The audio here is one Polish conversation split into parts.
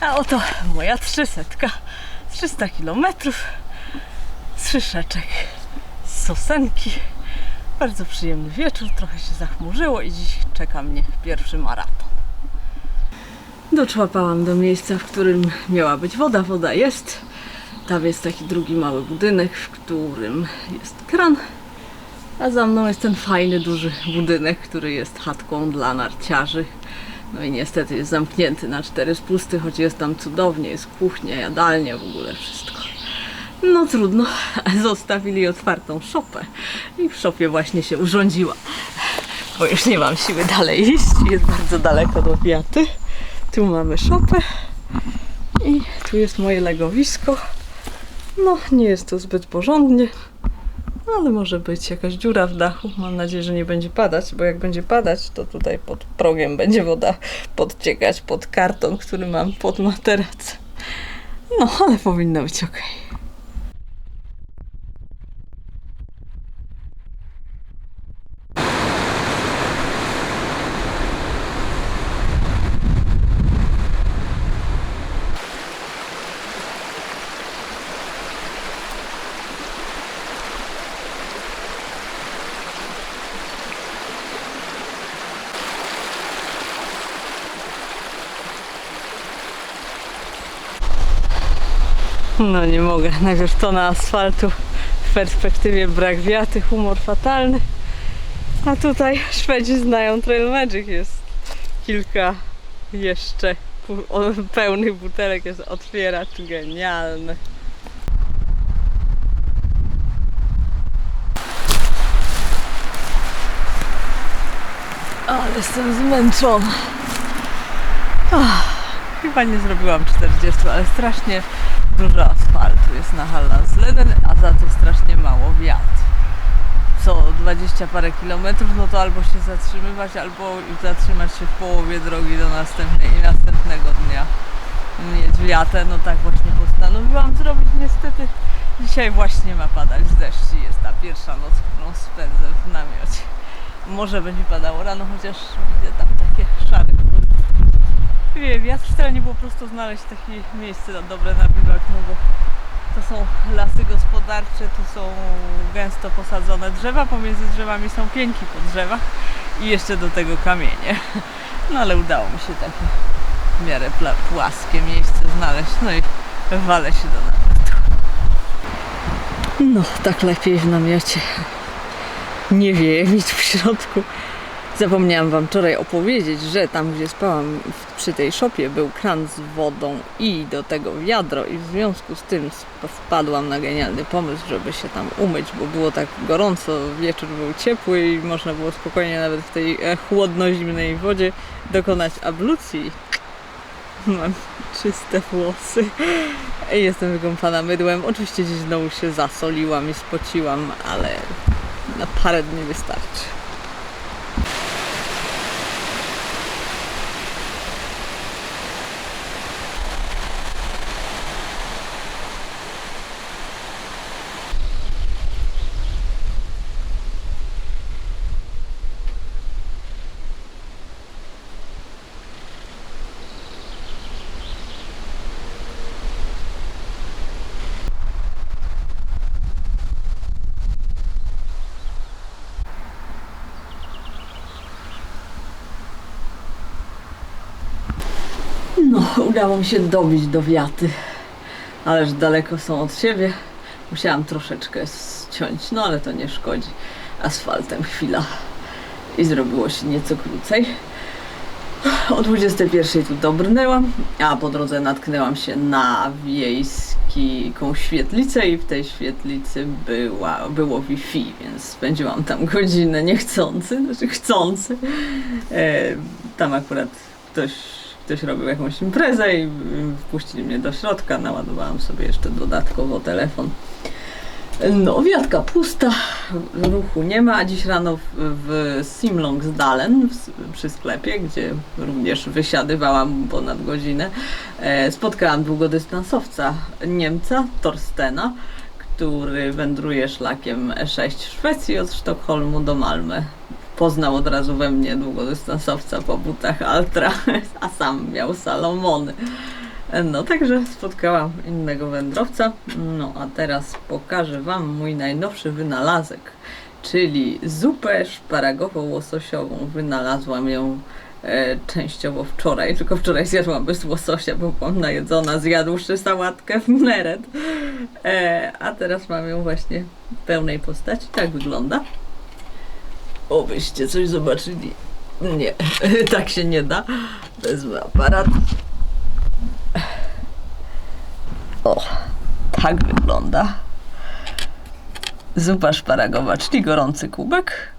A oto moja 300. 300 km z Szyszeczek, z Sosenki. Bardzo przyjemny wieczór, trochę się zachmurzyło i dziś czeka mnie pierwszy maraton. Doczłapałam do miejsca, w którym miała być woda. Woda jest. Tam jest taki drugi mały budynek, w którym jest kran. A za mną jest ten fajny, duży budynek, który jest chatką dla narciarzy. No i niestety jest zamknięty na 4 spusty, choć jest tam cudownie, jest kuchnia, jadalnia, w ogóle wszystko. No trudno, zostawili otwartą szopę i w szopie właśnie się urządziła, bo już nie mam siły dalej iść, jest bardzo daleko do wiaty. Tu mamy szopę i tu jest moje legowisko. No nie jest to zbyt porządnie, ale może być jakaś dziura w dachu. Mam nadzieję, że nie będzie padać, bo jak będzie padać, to tutaj pod progiem będzie woda podciekać pod karton, który mam pod materac. No, ale powinno być ok. No nie mogę, najpierw tona asfaltu, w perspektywie brak wiaty, humor fatalny. A tutaj Szwedzi znają Trail Magic, jest kilka jeszcze pełnych butelek, jest otwieracz genialny. Ale jestem zmęczona. Chyba nie zrobiłam 40, ale strasznie dużo asfaltu jest na Hallandsleden, a za to strasznie mało wiatr. Co 20 parę kilometrów, no to albo się zatrzymywać, albo zatrzymać się w połowie drogi do następnej i następnego dnia mieć wiatę. No tak właśnie postanowiłam zrobić. Niestety dzisiaj właśnie ma padać deszcz i jest ta pierwsza noc, którą spędzę w namiocie. Może będzie padało rano, chociaż widzę tam takie szare chmury. Wiatr wcale nie było prosto znaleźć takie miejsce dobre na biwak, no bo to są lasy gospodarcze, tu są gęsto posadzone drzewa, pomiędzy drzewami są pieńki po drzewach i jeszcze do tego kamienie. No ale udało mi się takie w miarę płaskie miejsce znaleźć, no i walę się do namiotu. No tak lepiej w namiocie. Nie wieje mi tu w środku. Zapomniałam wam wczoraj opowiedzieć, że tam gdzie spałam przy tej szopie był kran z wodą i do tego wiadro i w związku z tym wpadłam na genialny pomysł, żeby się tam umyć, bo było tak gorąco, wieczór był ciepły i można było spokojnie nawet w tej chłodno-zimnej wodzie dokonać ablucji. Mam czyste włosy i jestem wykąpana mydłem. Oczywiście dziś znowu się zasoliłam i spociłam, ale na parę dni wystarczy. No, udało mi się dobić do wiaty, ależ daleko są od siebie. Musiałam troszeczkę ściąć, no ale to nie szkodzi. Asfaltem chwila i zrobiło się nieco krócej. O 21 tu dobrnęłam, a po drodze natknęłam się na wiejską świetlicę i w tej świetlicy było Wi-Fi, więc spędziłam tam godzinę niechcący, znaczy chcący. Tam akurat ktoś robił jakąś imprezę i wpuścili mnie do środka, naładowałam sobie jeszcze dodatkowo telefon. No, wiatka pusta, ruchu nie ma. Dziś rano w Simlångsdalen przy sklepie, gdzie również wysiadywałam ponad godzinę, spotkałam długodystansowca Niemca, Torstena, który wędruje szlakiem E6 w Szwecji od Sztokholmu do Malmö. Poznał od razu we mnie długodystansowca po butach Altra, a sam miał Salomony. No także spotkałam innego wędrowca. No a teraz pokażę Wam mój najnowszy wynalazek, czyli zupę szparagową-łososiową. Wynalazłam ją częściowo wczoraj, tylko wczoraj zjadłam bez łososia, bo byłam najedzona, zjadłszy sałatkę w neret. A teraz mam ją właśnie w pełnej postaci. Tak wygląda. Obyście coś zobaczyli. Nie, tak się nie da. Wezmę aparat. O, tak wygląda zupa szparagowa, czyli gorący kubek.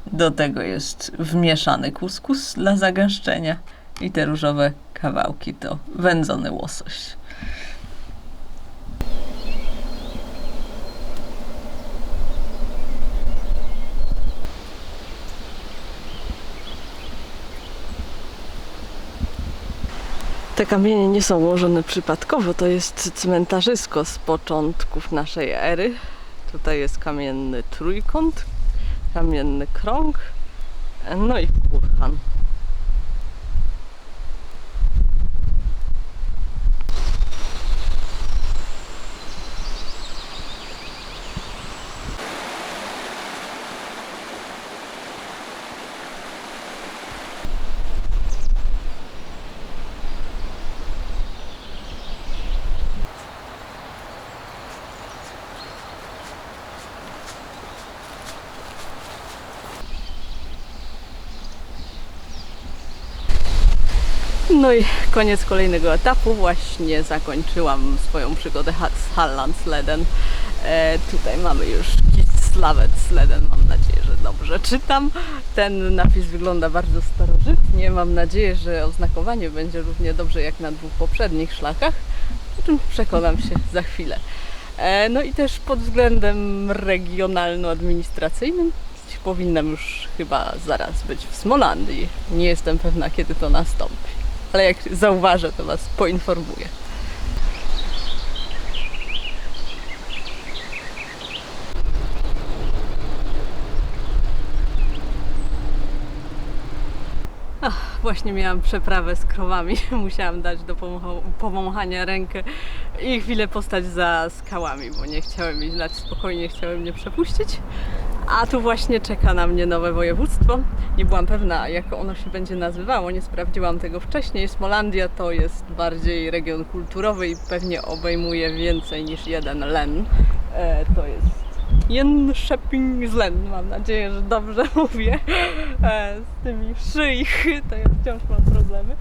Do tego jest wmieszany kuskus dla zagęszczenia i te różowe kawałki to wędzony łosoś. Te kamienie nie są ułożone przypadkowo, to jest cmentarzysko z początków naszej ery. Tutaj jest kamienny trójkąt, kamienny krąg, no i kurhan. No i koniec kolejnego etapu. Właśnie zakończyłam swoją przygodę z Hallandsleden. Tutaj mamy już Gislaved-Sleden. Mam nadzieję, że dobrze czytam. Ten napis wygląda bardzo starożytnie. Mam nadzieję, że oznakowanie będzie równie dobrze jak na dwóch poprzednich szlakach, o czym przekonam się za chwilę. No i też pod względem regionalno-administracyjnym powinnam już chyba zaraz być w Smolandii. Nie jestem pewna, kiedy to nastąpi. Ale jak zauważę, to Was poinformuję. Właśnie miałam przeprawę z krowami. Musiałam dać do powąchania rękę i chwilę postać za skałami, bo nie chciałem iść dać spokojnie, chciałem mnie przepuścić. A tu właśnie czeka na mnie nowe województwo. Nie byłam pewna, jak ono się będzie nazywało, nie sprawdziłam tego wcześniej. Smolandia to jest bardziej region kulturowy i pewnie obejmuje więcej niż jeden len. To jest Jönköping-Län. Mam nadzieję, że dobrze mówię. Z tymi szyich to ja wciąż mam problemy.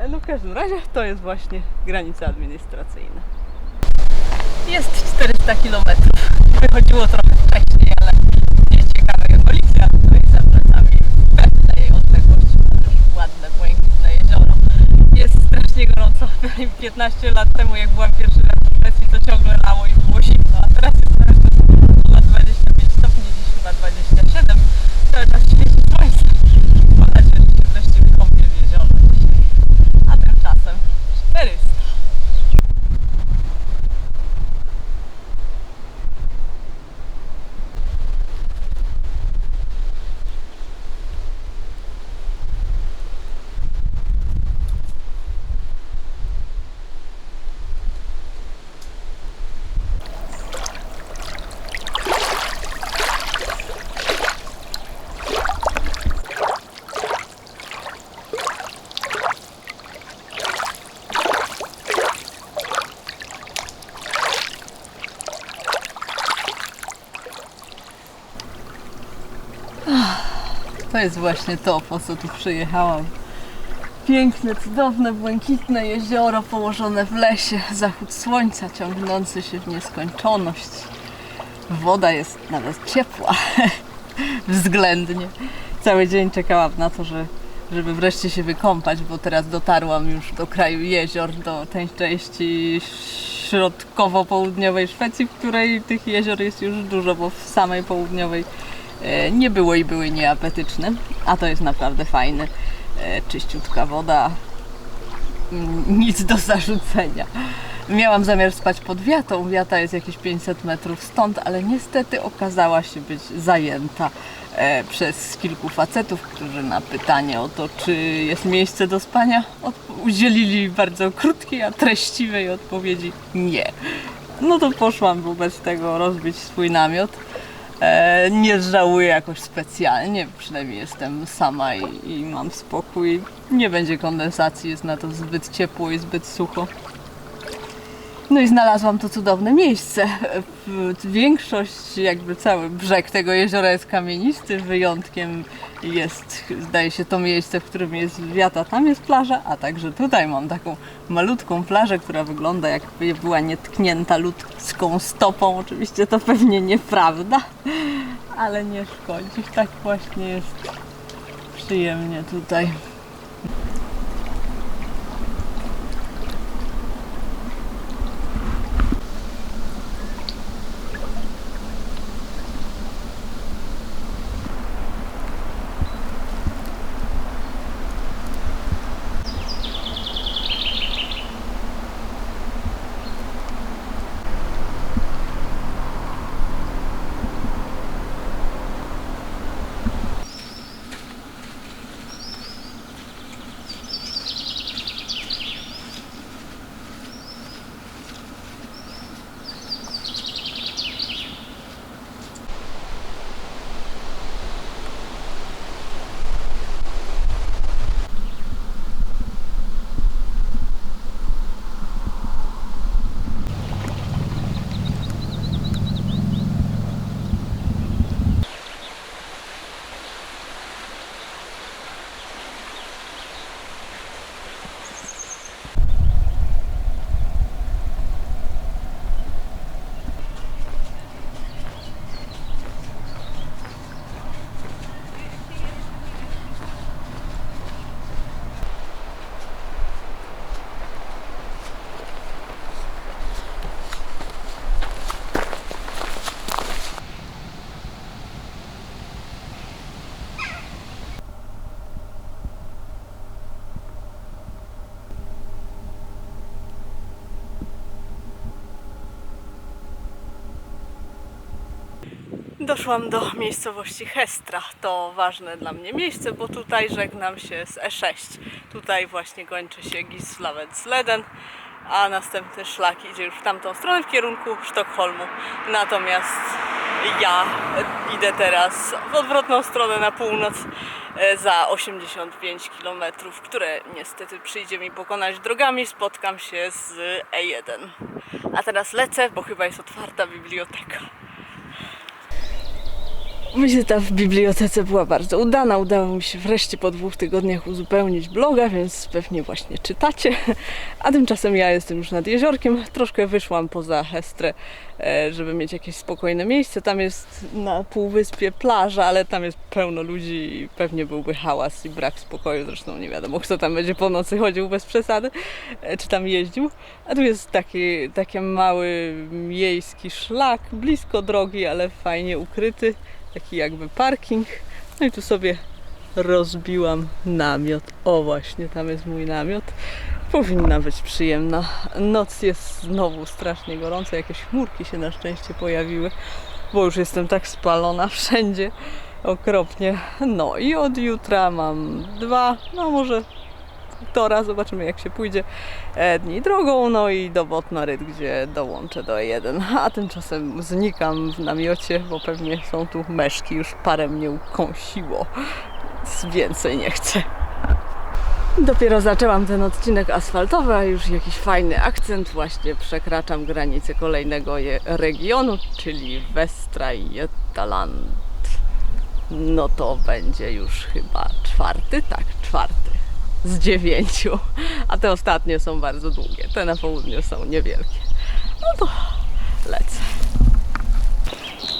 No w każdym razie to jest właśnie granica administracyjna. Jest 400 km. Wychodziło trochę wcześniej, ale ciekawe okolice, a tutaj za plecami w pewnej odległości ładne, błękitne jezioro. Jest strasznie gorąco. 15 lat temu, jak byłam pierwszy raz w Szwecji, to ciągle lało i było zimno, a teraz jest ponad 25 stopni, dziś chyba 27. Cały czas świeci słońce. Mam nadzieję, że się wreszcie wykąpię w jeziorze dzisiaj. A tymczasem 400. To jest właśnie to, po co tu przyjechałam. Piękne, cudowne, błękitne jezioro położone w lesie, zachód słońca ciągnący się w nieskończoność. Woda jest nawet ciepła, względnie. Cały dzień czekałam na to, żeby wreszcie się wykąpać, bo teraz dotarłam już do kraju jezior, do tej części środkowo-południowej Szwecji, w której tych jezior jest już dużo, bo w samej południowej nie było i były nieapetyczne, a to jest naprawdę fajne. Czyściutka woda, nic do zarzucenia. Miałam zamiar spać pod wiatą. Wiata jest jakieś 500 metrów stąd, ale niestety okazała się być zajęta przez kilku facetów, którzy na pytanie o to, czy jest miejsce do spania, udzielili bardzo krótkiej, a treściwej odpowiedzi nie. No to poszłam wobec tego rozbić swój namiot. Nie żałuję jakoś specjalnie, przynajmniej jestem sama i mam spokój. Nie będzie kondensacji, jest na to zbyt ciepło i zbyt sucho. No i znalazłam to cudowne miejsce. Większość, jakby cały brzeg tego jeziora jest kamienisty, wyjątkiem jest, zdaje się, to miejsce, w którym jest wiata, tam jest plaża, a także tutaj mam taką malutką plażę, która wygląda jakby była nietknięta ludzką stopą. Oczywiście to pewnie nieprawda, ale nie szkodzi. Tak właśnie jest przyjemnie tutaj. Doszłam do miejscowości Hestra. To ważne dla mnie miejsce, bo tutaj żegnam się z E6. Tutaj właśnie kończy się Gislaved-Sleden, a następny szlak idzie już w tamtą stronę, w kierunku Sztokholmu. Natomiast ja idę teraz w odwrotną stronę, na północ, za 85 km, które niestety przyjdzie mi pokonać drogami. Spotkam się z E1. A teraz lecę, bo chyba jest otwarta biblioteka. Wizyta w bibliotece była bardzo udana. Udało mi się wreszcie po 2 tygodniach uzupełnić bloga, więc pewnie właśnie czytacie. A tymczasem ja jestem już nad jeziorkiem. Troszkę wyszłam poza Hestrę, żeby mieć jakieś spokojne miejsce. Tam jest na półwyspie plaża, ale tam jest pełno ludzi i pewnie byłby hałas i brak spokoju. Zresztą nie wiadomo, kto tam będzie po nocy chodził bez przesady, czy tam jeździł. A tu jest taki mały miejski szlak, blisko drogi, ale fajnie ukryty. Taki jakby parking. No i tu sobie rozbiłam namiot. O, właśnie, tam jest mój namiot. Powinna być przyjemna. Noc jest znowu strasznie gorąca. Jakieś chmurki się na szczęście pojawiły, bo już jestem tak spalona wszędzie. Okropnie. No i od jutra mam 2, no może 1,5, zobaczymy jak się pójdzie, dni drogą, no i do Bottnarydd, gdzie dołączę do E1. A tymczasem znikam w namiocie, bo pewnie są tu meszki, już parę mnie ukąsiło, więc więcej nie chcę. Dopiero zaczęłam ten odcinek asfaltowy, a już jakiś fajny akcent. Właśnie przekraczam granicę kolejnego regionu, czyli Västra Götaland. No to będzie już chyba 4, tak, 4 z 9, a te ostatnie są bardzo długie, te na południu są niewielkie. No to lecę.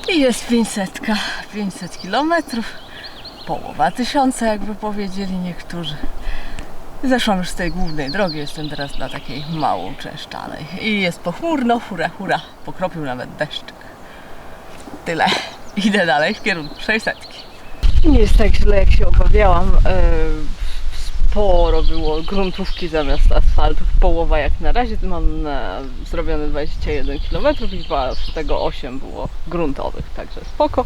I jest 500 kilometrów, połowa 1000, jakby powiedzieli niektórzy. Zeszłam już z tej głównej drogi, jestem teraz na takiej mało czeszczanej i jest pochmurno, hura, hura, pokropił nawet deszczyk. Tyle, idę dalej w kierunku 600. Nie jest tak źle, jak się obawiałam. sporo było gruntówki zamiast asfaltu. Połowa jak na razie. Mam zrobione 21 km i chyba z tego 8 było gruntowych, także spoko.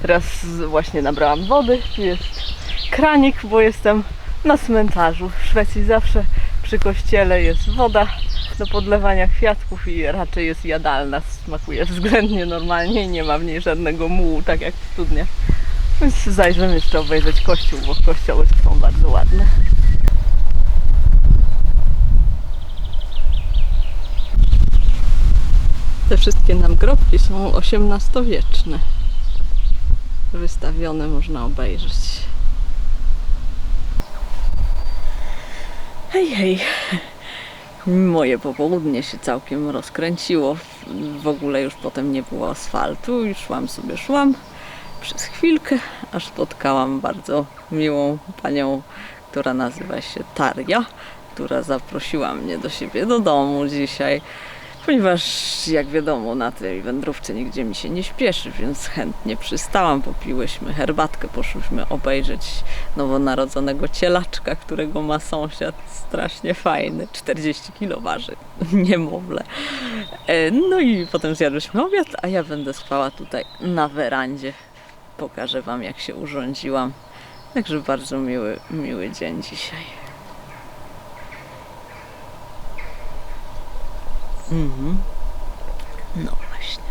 Teraz właśnie nabrałam wody. Tu jest kranik, bo jestem na cmentarzu. W Szwecji zawsze przy kościele jest woda do podlewania kwiatków i raczej jest jadalna. Smakuje względnie normalnie i nie ma w niej żadnego mułu, tak jak w studniach. Więc zajrzę jeszcze obejrzeć kościół, bo kościoły są bardzo ładne. Te wszystkie nagrobki są XVIII-wieczne. Wystawione, można obejrzeć. Hej, hej. Moje popołudnie się całkiem rozkręciło. W ogóle już potem nie było asfaltu i szłam przez chwilkę, aż spotkałam bardzo miłą panią, która nazywa się Taria, która zaprosiła mnie do siebie do domu dzisiaj, ponieważ jak wiadomo na tej wędrówce nigdzie mi się nie śpieszy, więc chętnie przystałam, popiłyśmy herbatkę, poszłyśmy obejrzeć nowonarodzonego cielaczka, którego ma sąsiad, strasznie fajny, 40 kg waży, niemowlę. No i potem zjadłyśmy obiad, a ja będę spała tutaj na werandzie. Pokażę wam, jak się urządziłam. Także bardzo miły dzień dzisiaj. No właśnie.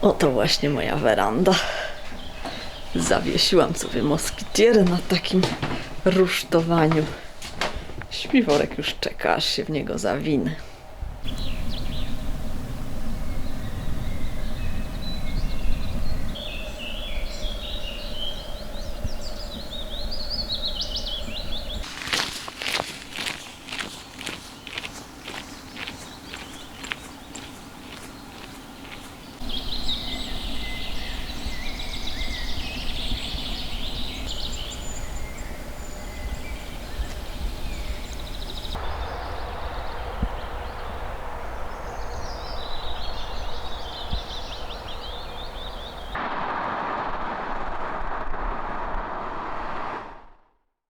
Oto właśnie moja weranda. Zawiesiłam sobie moskitierę na takim rusztowaniu. Śpiworek już czeka, aż się w niego zawinę.